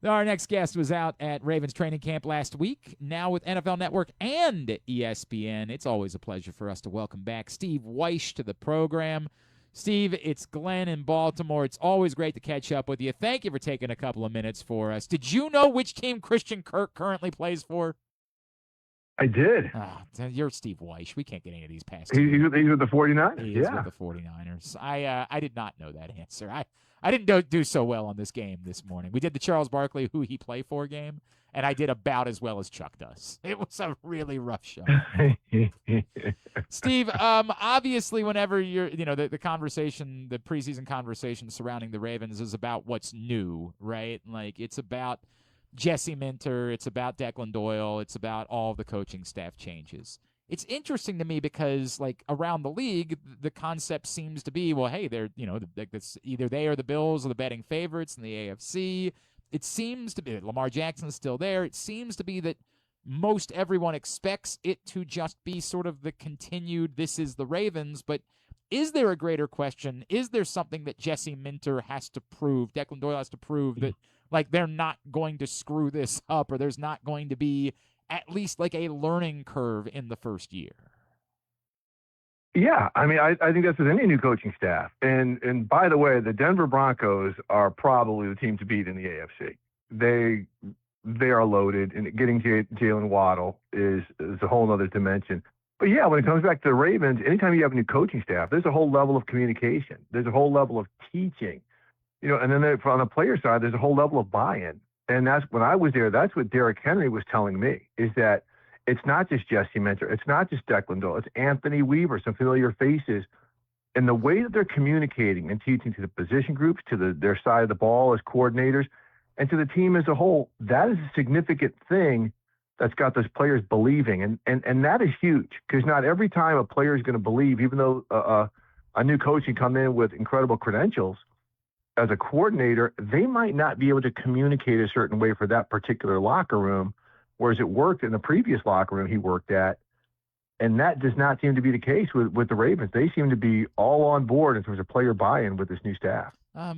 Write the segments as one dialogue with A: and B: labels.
A: Our next guest was out at Ravens training camp last week, now with NFL Network and ESPN. It's always a pleasure for us to welcome back Steve Wyche to the program. Steve, it's Glenn in Baltimore. It's always great to catch up with you. Thank you for taking a couple of minutes for us. Did you know which team Christian Kirk currently plays for?
B: I did.
A: You're Steve Wyche. We can't get any of these past.
B: He's with the 49ers.
A: He is with the 49ers. I did not know that answer. I didn't do so well on this game this morning. We did the Charles Barkley who he play for game, and I did about as well as Chuck does. It was a really rough show. Steve, obviously whenever you're, the conversation, the preseason conversation surrounding the Ravens is about what's new, right? Like it's about Jesse Minter, it's about Declan Doyle, it's about all the coaching staff changes. It's interesting to me because, like, around the league, the concept seems to be, well, hey, they're, it's either they or the Bills are the betting favorites in the AFC. It seems to be Lamar Jackson's still there. It seems to be that most everyone expects it to just be sort of the continued, this is the Ravens, but is there a greater question? Is there something that Jesse Minter has to prove, Declan Doyle has to prove that, like, they're not going to screw this up or there's not going to be at least like a learning curve in the first year?
B: Yeah, I mean, I think that's with any new coaching staff. And by the way, the Denver Broncos are probably the team to beat in the AFC. They are loaded, and getting Jalen Waddle is a whole other dimension. But yeah, when it comes back to the Ravens, anytime you have a new coaching staff, there's a whole level of communication. There's a whole level of teaching, and then on the player side, there's a whole level of buy-in. And that's when I was there, that's what Derrick Henry was telling me, is that it's not just Jesse Minter, it's not just Declan Doyle, it's Anthony Weaver, some familiar faces. And the way that they're communicating and teaching to the position groups, to their side of the ball as coordinators, and to the team as a whole, that is a significant thing that's got those players believing. And that is huge, because not every time a player is going to believe, even though a new coach can come in with incredible credentials, as a coordinator, they might not be able to communicate a certain way for that particular locker room, whereas it worked in the previous locker room he worked at. And that does not seem to be the case with the Ravens. They seem to be all on board in terms of player buy-in with this new staff.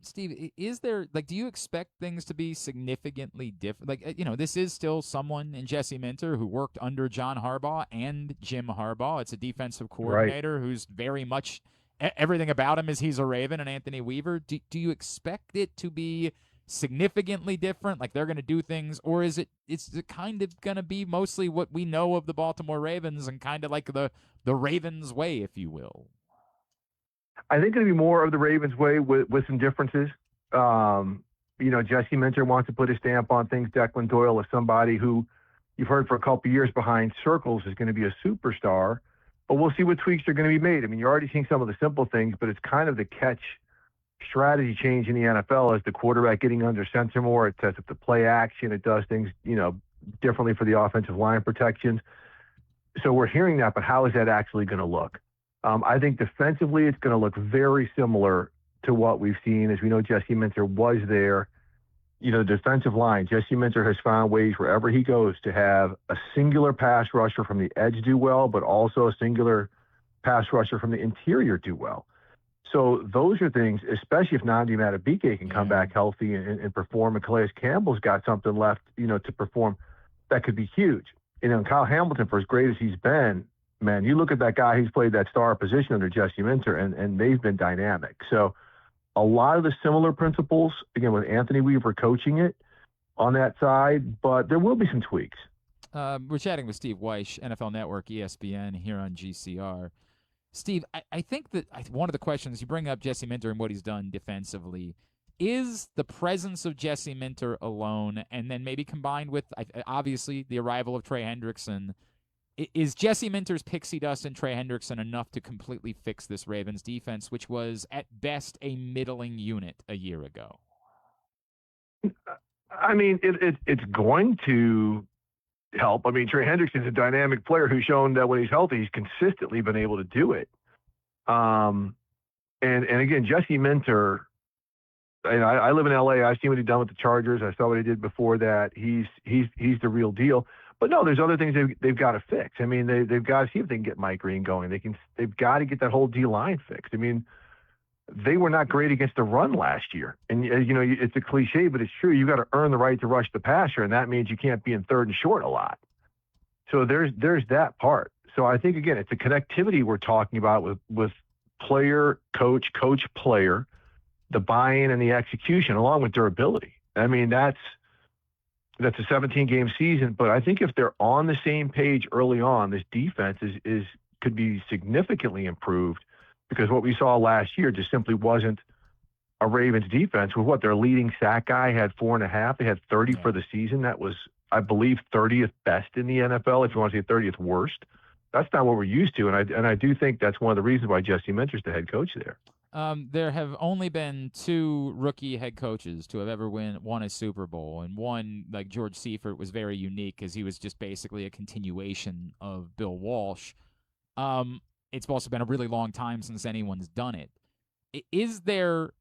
A: Steve, is there, do you expect things to be significantly different? This is still someone in Jesse Minter who worked under John Harbaugh and Jim Harbaugh. It's a defensive coordinator who's very much everything about him is he's a Raven, and Anthony Weaver. Do you expect it to be significantly different? Like they're going to do things, or is it kind of going to be mostly what we know of the Baltimore Ravens and kind of like the Ravens way, if you will?
B: I think it'll be more of the Ravens way with some differences. Jesse Minter wants to put a stamp on things. Declan Doyle is somebody who you've heard for a couple of years behind circles is going to be a superstar. But we'll see what tweaks are going to be made. I mean, you're already seeing some of the simple things, but it's kind of the catch strategy change in the NFL as the quarterback getting under center more. It sets up the play action. It does things, differently for the offensive line protections. So we're hearing that, but how is that actually going to look? I think defensively it's going to look very similar to what we've seen. As we know, Jesse Minter was there. The defensive line, Jesse Minter has found ways wherever he goes to have a singular pass rusher from the edge do well, but also a singular pass rusher from the interior do well. So those are things, especially if Nnamdi Madubuike can come back healthy and perform, and Calais Campbell's got something left, to perform, that could be huge. And Kyle Hamilton, for as great as he's been, man, you look at that guy, he's played that star position under Jesse Minter, and they've been dynamic. So a lot of the similar principles, again, with Anthony Weaver coaching it on that side, but there will be some tweaks.
A: We're chatting with Steve Wyche, NFL Network, ESPN, here on GCR. Steve, I think that one of the questions you bring up Jesse Minter and what he's done defensively, is the presence of Jesse Minter alone, and then maybe combined with, obviously, the arrival of Trey Hendrickson, is Jesse Minter's pixie dust and Trey Hendrickson enough to completely fix this Ravens defense, which was at best a middling unit a year ago?
B: I mean, it's going to help. I mean, Trey Hendrickson's a dynamic player who's shown that when he's healthy, he's consistently been able to do it. And again, Jesse Minter, I live in LA. I've seen what he's done with the Chargers. I saw what he did before that. He's the real deal. But no, there's other things they've got to fix. I mean, they've got to see if they can get Mike Green going. They've got to get that whole D line fixed. I mean, they were not great against the run last year. And, it's a cliche, but it's true. You got to earn the right to rush the passer, and that means you can't be in third and short a lot. So there's that part. So I think, again, it's a connectivity we're talking about with player, coach, player, the buy-in and the execution, along with durability. I mean, that's a 17-game season, but I think if they're on the same page early on, this defense could be significantly improved, because what we saw last year just simply wasn't a Ravens defense. With what their leading sack guy had 4.5, they had 30 for the season. That was, I believe, 30th best in the NFL. If you want to say 30th worst, that's not what we're used to. And I do think that's one of the reasons why Jesse Minter's the head coach there.
A: There have only been 2 rookie head coaches to have ever won a Super Bowl, and one, like George Seifert, was very unique because he was just basically a continuation of Bill Walsh. It's also been a really long time since anyone's done it. Is there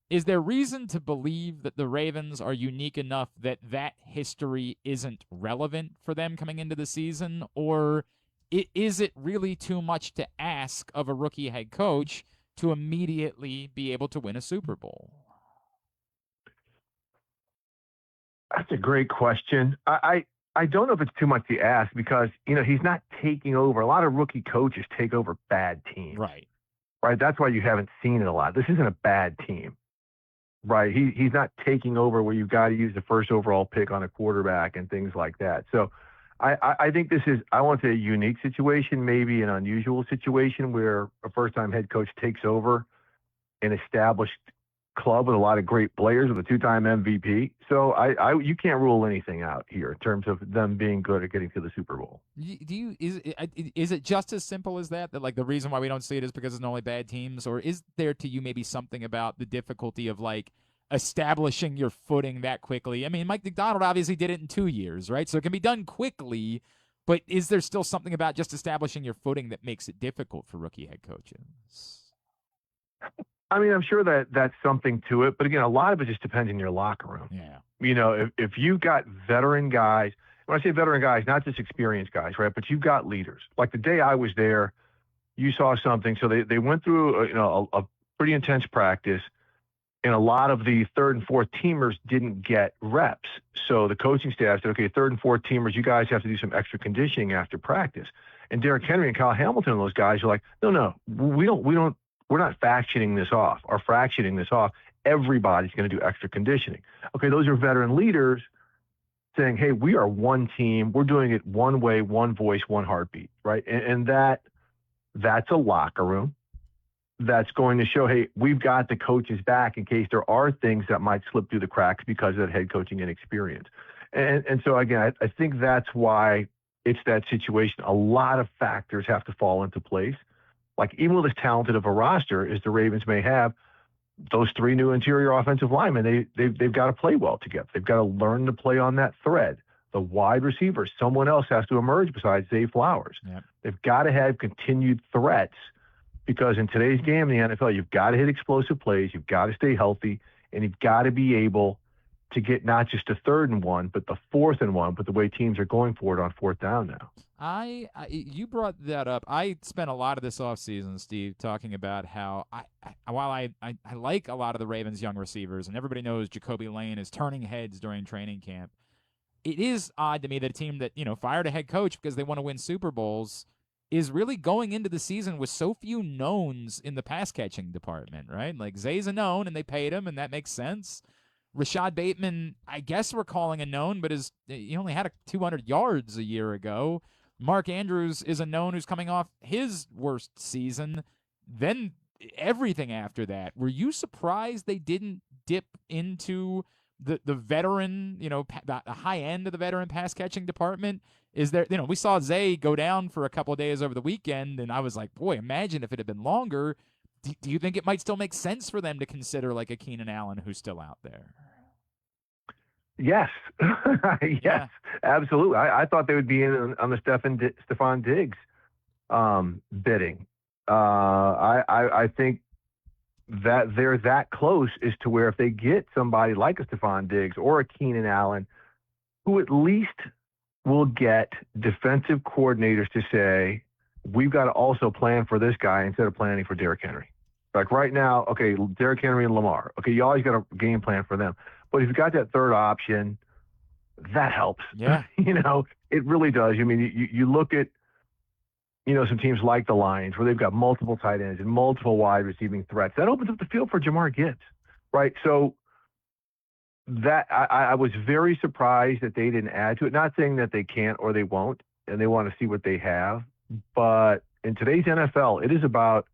A: reason to believe that the Ravens are unique enough that history isn't relevant for them coming into the season, or is it really too much to ask of a rookie head coach to immediately be able to win a Super Bowl?
B: That's a great question. I don't know if it's too much to ask, because, he's not taking over. A lot of rookie coaches take over bad teams.
A: Right.
B: That's why you haven't seen it a lot. This isn't a bad team, right? He's not taking over where you've got to use the first overall pick on a quarterback and things like that. So I think this is, I won't say a unique situation, maybe an unusual situation where a first-time head coach takes over an established club with a lot of great players, with a 2-time MVP. So you can't rule anything out here in terms of them being good at getting to the Super Bowl.
A: Is it just as simple as that like the reason why we don't see it is because it's only bad teams, or is there to you maybe something about the difficulty of like establishing your footing that quickly? I mean, Mike McDonald obviously did it in 2 years, right? So it can be done quickly, but is there still something about just establishing your footing that makes it difficult for rookie head coaches?
B: I mean, I'm sure that that's something to it, but again, a lot of it just depends on your locker room.
A: Yeah.
B: If you've got veteran guys, when I say veteran guys, not just experienced guys, right? But you've got leaders. Like the day I was there, you saw something. So they went through a pretty intense practice, and a lot of the third and fourth teamers didn't get reps. So the coaching staff said, okay, third and fourth teamers, you guys have to do some extra conditioning after practice. And Derrick Henry and Kyle Hamilton and those guys are like, no, we're not fractioning this off. Everybody's going to do extra conditioning. Okay, those are veteran leaders saying, hey, we are one team. We're doing it one way, one voice, one heartbeat, right? And that's a locker room. That's going to show, hey, we've got the coaches back in case there are things that might slip through the cracks because of that head coaching inexperience. And so, again, I think that's why it's that situation. A lot of factors have to fall into place. Like, even with as talented of a roster as the Ravens may have, those 3 new interior offensive linemen, they've got to play well together. They've got to learn to play on that thread. The wide receivers, someone else has to emerge besides Zay Flowers.
A: Yep.
B: They've got to have continued threats, because in today's game in the NFL, you've got to hit explosive plays, you've got to stay healthy, and you've got to be able to get not just a 3rd and 1, but the 4th and 1, but the way teams are going for it on 4th down now.
A: You brought that up. I spent a lot of this offseason, Steve, talking about how while I like a lot of the Ravens' young receivers, and everybody knows Jacoby Lane is turning heads during training camp, it is odd to me that a team that, fired a head coach because they want to win Super Bowls is really going into the season with so few knowns in the pass-catching department, right? Like, Zay's a known, and they paid him, and that makes sense. Rashad Bateman, I guess we're calling a known, but he only had 200 yards a year ago. Mark Andrews is a known who's coming off his worst season. Then everything after that. Were you surprised they didn't dip into the veteran, the high end of the veteran pass-catching department? Is there, we saw Zay go down for a couple of days over the weekend, and I was like, boy, imagine if it had been longer. Do you think it might still make sense for them to consider like a Keenan Allen who's still out there?
B: Yes. Yes,
A: Yeah.
B: absolutely. I thought they would be in on the Stephon Diggs bidding. I think that they're that close as to where if they get somebody like a Stephon Diggs or a Keenan Allen, who at least will get defensive coordinators to say, we've got to also plan for this guy instead of planning for Derrick Henry. Like right now, okay, Derrick Henry and Lamar. Okay, you always got a game plan for them. But if you've got that third option, that helps.
A: Yeah.
B: It really does. I mean, you look at, some teams like the Lions where they've got multiple tight ends and multiple wide receiving threats. That opens up the field for Jamar Gibbs, right? So that I was very surprised that they didn't add to it. Not saying that they can't or they won't, and they want to see what they have. But in today's NFL, it is about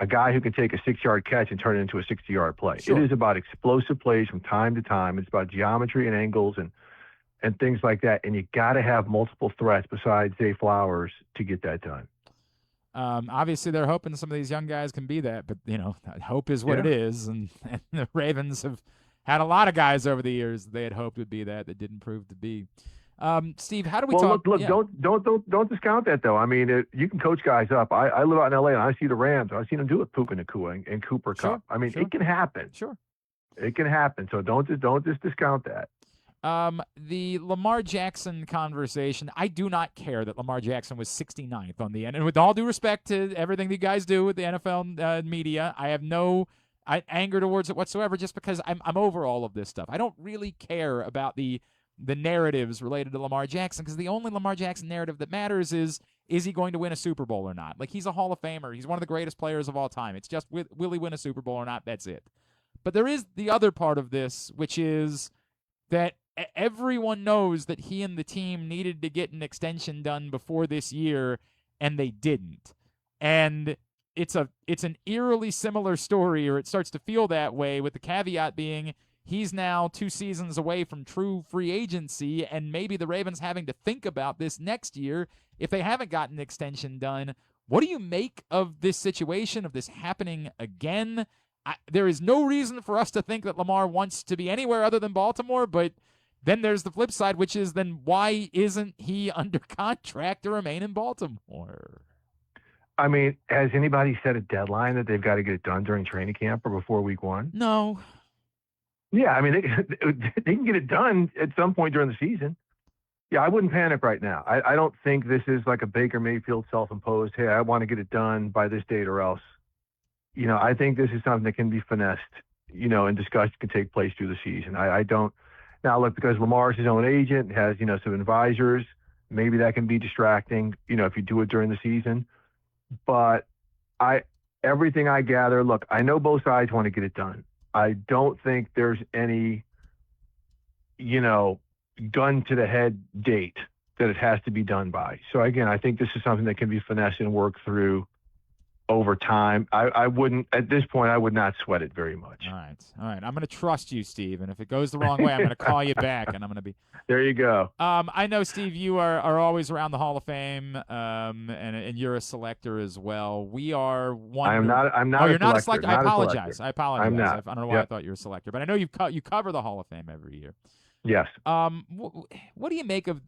B: a guy who can take a 6-yard catch and turn it into a 60-yard play.
A: Sure.
B: It is about explosive plays from time to time. It's about geometry and angles and things like that. And you got to have multiple threats besides Zay Flowers to get that done.
A: Obviously, they're hoping some of these young guys can be that, but hope is what it is, and the Ravens have had a lot of guys over the years that they had hoped would be that didn't prove to be. Steve, how do we talk?
B: Look, don't discount that though. I mean, you can coach guys up. I live out in LA and I see the Rams. I've seen them do it, Puka Nacua and Cooper Kupp. I mean, it can happen.
A: Sure,
B: it can happen. So don't just discount that.
A: The Lamar Jackson conversation, I do not care that Lamar Jackson was 69th on the end. And with all due respect to everything you guys do with the NFL media, I have no anger towards it whatsoever just because I'm over all of this stuff. I don't really care about the narratives related to Lamar Jackson because the only Lamar Jackson narrative that matters is he going to win a Super Bowl or not? Like, he's a Hall of Famer. He's one of the greatest players of all time. It's just, will he win a Super Bowl or not? That's it. But there is the other part of this, which is that everyone knows that he and the team needed to get an extension done before this year, and they didn't. And it's an eerily similar story, or it starts to feel that way, with the caveat being he's now 2 seasons away from true free agency, and maybe the Ravens having to think about this next year if they haven't gotten an extension done. What do you make of this situation, of this happening again? There is no reason for us to think that Lamar wants to be anywhere other than Baltimore, but then there's the flip side, which is then why isn't he under contract to remain in Baltimore?
B: I mean, has anybody set a deadline that they've got to get it done during training camp or before week 1?
A: No.
B: Yeah, I mean, they can get it done at some point during the season. Yeah, I wouldn't panic right now. I don't think this is like a Baker Mayfield self-imposed, hey, I want to get it done by this date or else. I think this is something that can be finessed, and discussion can take place through the season. I don't. Now, look, because Lamar's his own agent, has, some advisors, maybe that can be distracting, if you do it during the season. But everything I gather, look, I know both sides want to get it done. I don't think there's any, gun to the head date that it has to be done by. So again, I think this is something that can be finessed and worked through over time. I wouldn't, at this point, I would not sweat it very much.
A: All right. I'm going to trust you, Steve. And if it goes the wrong way, I'm going to call you back, and I'm going to be.
B: There you go.
A: I know, Steve, you are always around the Hall of Fame, and you're a selector as well. We are one.
B: I'm not.
A: Oh, you're not a selector.
B: Not
A: I apologize.
B: I'm not.
A: I don't know why I thought you were a selector, but I know you cover the Hall of Fame every year.
B: Yes.
A: What do you make of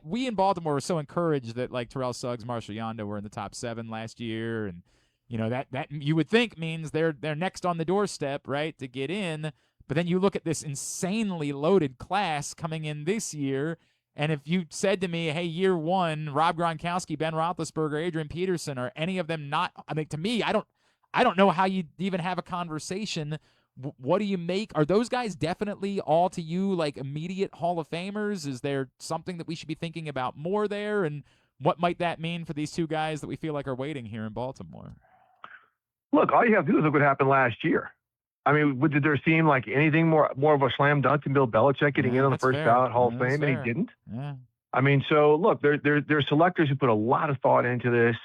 A: we in Baltimore were so encouraged that like Terrell Suggs, Marshall Yanda were in the top 7 last year, and that you would think means they're next on the doorstep, right, to get in. But then you look at this insanely loaded class coming in this year, and if you said to me, hey, year 1, Rob Gronkowski, Ben Roethlisberger, Adrian Peterson, are any of them not? I mean, to me, I don't know how you'd even have a conversation. What do you make? Are those guys definitely all to you like immediate Hall of Famers? Is there something that we should be thinking about more there? And what might that mean for these 2 guys that we feel like are waiting here in Baltimore?
B: Look, all you have to do is look what happened last year. I mean, did there seem like anything more of a slam dunk than Bill Belichick getting in on the first ballot Hall of Fame, and he didn't?
A: Yeah.
B: I mean, so look, there's selectors who put a lot of thought into this.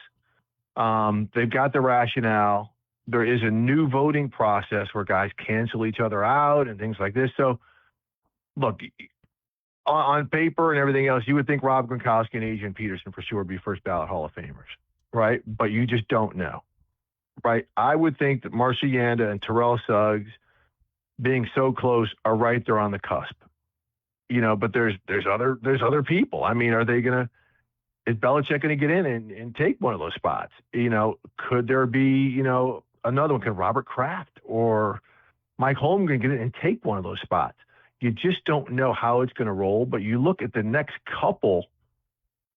B: They've got the rationale. There is a new voting process where guys cancel each other out and things like this. So, look, on paper and everything else, you would think Rob Gronkowski and Adrian Peterson for sure would be first ballot Hall of Famers, right? But you just don't know, right? I would think that Marshall Yanda and Terrell Suggs, being so close, are right there on the cusp. But there's other people. I mean, is Belichick going to get in and take one of those spots? Could there be, another one? Could Robert Kraft or Mike Holmgren get in and take one of those spots? You just don't know how it's going to roll. But you look at the next couple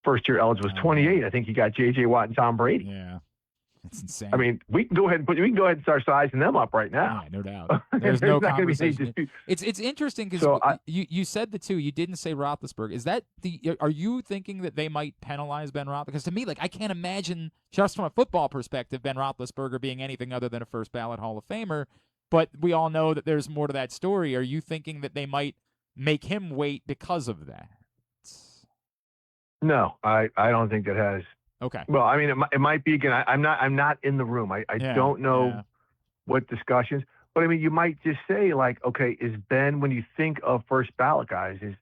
B: first-year eligibles, 28. I think you got J.J. Watt and Tom Brady.
A: Yeah. It's insane.
B: I mean, we can go ahead and start sizing them up right now.
A: Yeah, no doubt. There's no
B: not going to be any
A: conversation.
B: dispute.
A: It's interesting because
B: So
A: you said the two. You didn't say Roethlisberger. Is that are you thinking that they might penalize Ben Roethlisberger? Because to me, like, I can't imagine, just from a football perspective, Ben Roethlisberger being anything other than a first ballot Hall of Famer. But we all know that there's more to that story. Are you thinking that they might make him wait because of that?
B: no, I don't think that has.
A: Okay.
B: Well, I mean, it might be again. I'm not in the room. I don't know what discussions, but I mean, you might just say like, okay, is Ben, when you think of first ballot guys, is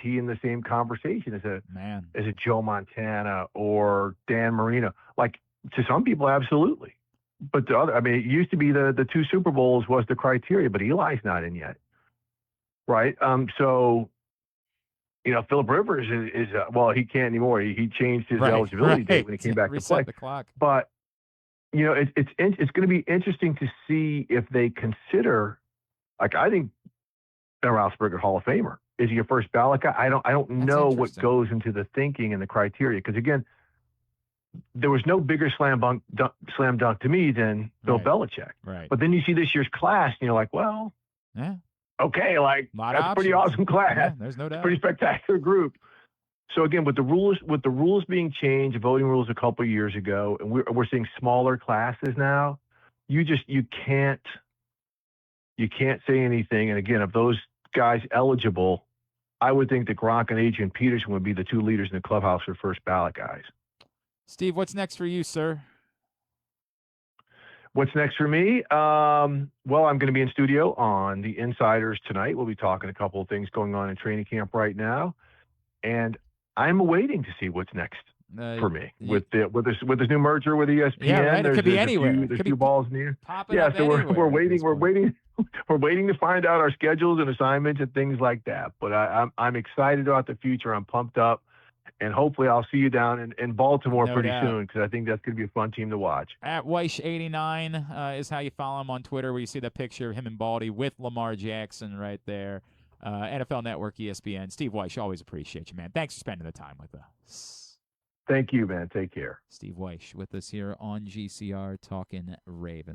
B: he in the same conversation as a Joe Montana or Dan Marino? Like, to some people, absolutely. But to other, I mean, it used to be the 2 Super Bowls was the criteria, but Eli's not in yet, right? So, you know, Philip Rivers is well, he can't anymore. He changed his eligibility date when he came back to play.
A: Reset the clock.
B: But you know, it's going to be interesting to see if they consider. Like, I think Ben Roethlisberger, Hall of Famer. Is he a first ballot guy? I don't know what goes into the thinking and the criteria, because again, there was no bigger slam dunk to me than Bill Belichick.
A: Right.
B: But then you see this year's class, and you're like, well, okay, like, that's a pretty awesome class.
A: Yeah, there's no doubt.
B: Pretty spectacular group. So again, with the rules being changed, voting rules a couple of years ago, and we're seeing smaller classes now. You can't say anything. And again, of those guys eligible, I would think that Gronk and Adrian Peterson would be the 2 leaders in the clubhouse for first ballot guys.
A: Steve, what's next for you, sir?
B: What's next for me? Well, I'm going to be in studio on the Insiders tonight. We'll be talking a couple of things going on in training camp right now, and I'm waiting to see what's next for me with this new merger with ESPN.
A: Yeah, right. It could be anywhere.
B: There's a few balls in the air.
A: Yeah,
B: so we're waiting. We're waiting to find out our schedules and assignments and things like that. But I'm excited about the future. I'm pumped up. And hopefully I'll see you down in Baltimore pretty soon, because I think that's going to be a fun team to watch.
A: At Wyche89 is how you follow him on Twitter, where you see that picture of him and Baldy with Lamar Jackson right there. NFL Network, ESPN. Steve Wyche, always appreciate you, man. Thanks for spending the time with us.
B: Thank you, man. Take care.
A: Steve Wyche with us here on GCR Talking Ravens.